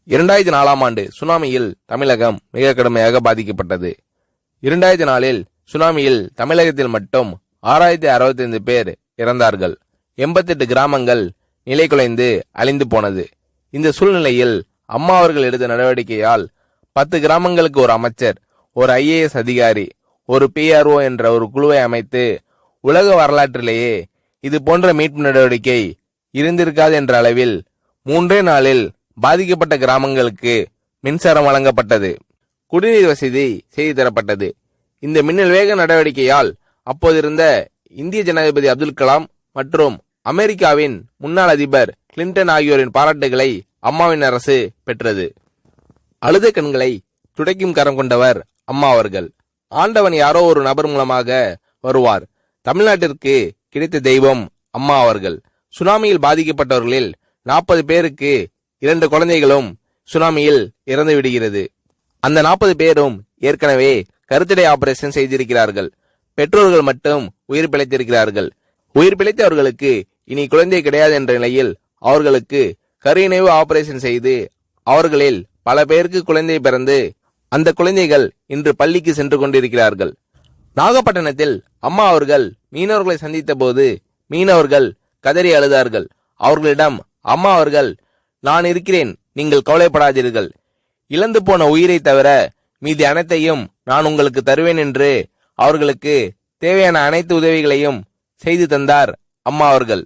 2004ஆம் ஆண்டு சுனாமியில் தமிழகம் மிக கடுமையாக பாதிக்கப்பட்டது. 2004இல் சுனாமியில் தமிழகத்தில் மட்டும் 6065 பேர் இறந்தார்கள். 88 கிராமங்கள் நிலை குலைந்து அழிந்து போனது. இந்த சூழ்நிலையில் அம்மா அவர்கள் எடுத்த நடவடிக்கையால் 10 கிராமங்களுக்கு ஒரு அமைச்சர், ஒரு IAS அதிகாரி, ஒரு PRO என்ற ஒரு குழுவை அமைத்து உலக வரலாற்றிலேயே இது போன்ற மீட்பு நடவடிக்கை இருந்திருக்காது என்ற அளவில் 3 நாளில் பாதிக்கப்பட்ட கிராமங்களுக்கு மின்சாரம் வழங்கப்பட்டது. குடிநீர் வசதி செய்து தரப்பட்டது. இந்த மின்னல் வேக நடவடிக்கையால் அப்போதிருந்த இந்திய ஜனாதிபதி அப்துல் கலாம் மற்றும் அமெரிக்காவின் முன்னாள் அதிபர் கிளின்டன் ஆகியோரின் பாராட்டுகளை அம்மாவின் அரசு பெற்றது. அழுத கண்களை துடைக்கும் கரம் கொண்டவர் அம்மா அவர்கள். ஆண்டவன் யாரோ ஒரு நபர் மூலமாக வருவார். தமிழ்நாட்டிற்கு கிடைத்த தெய்வம் அம்மா அவர்கள். சுனாமியில் பாதிக்கப்பட்டவர்களில் 40 பேருக்கு 2 குழந்தைகளும் சுனாமியில் இறந்து விடுகிறது. அந்த 40 பேரும் ஏற்கனவே கருத்தடை ஆபரேஷன் செய்திருக்கிறார்கள். பெற்றோர்கள் மட்டும் உயிர் பிழைத்திருக்கிறார்கள். உயிர் பிழைத்தவர்களுக்கு இனி குழந்தை கிடையாது என்ற நிலையில் அவர்களுக்கு கருணைவு ஆபரேஷன் செய்து அவர்களில் பல பேருக்கு குழந்தை பிறந்து அந்த குழந்தைகள் இன்று பள்ளிக்கு சென்று கொண்டிருக்கிறார்கள். நாகப்பட்டினத்தில் அம்மா அவர்கள் மீனவர்களை சந்தித்த போது மீனவர்கள் கதறி அழுதார்கள். அவர்களிடம் அம்மா அவர்கள், நான் இருக்கிறேன், நீங்கள் கவலைப்படாதீர்கள், இழந்து போன உயிரை தவிர மீதி அனைத்தையும் நான் உங்களுக்கு தருவேன் என்று அவர்களுக்கு தேவையான அனைத்து உதவிகளையும் செய்து தந்தார் அம்மா அவர்கள்.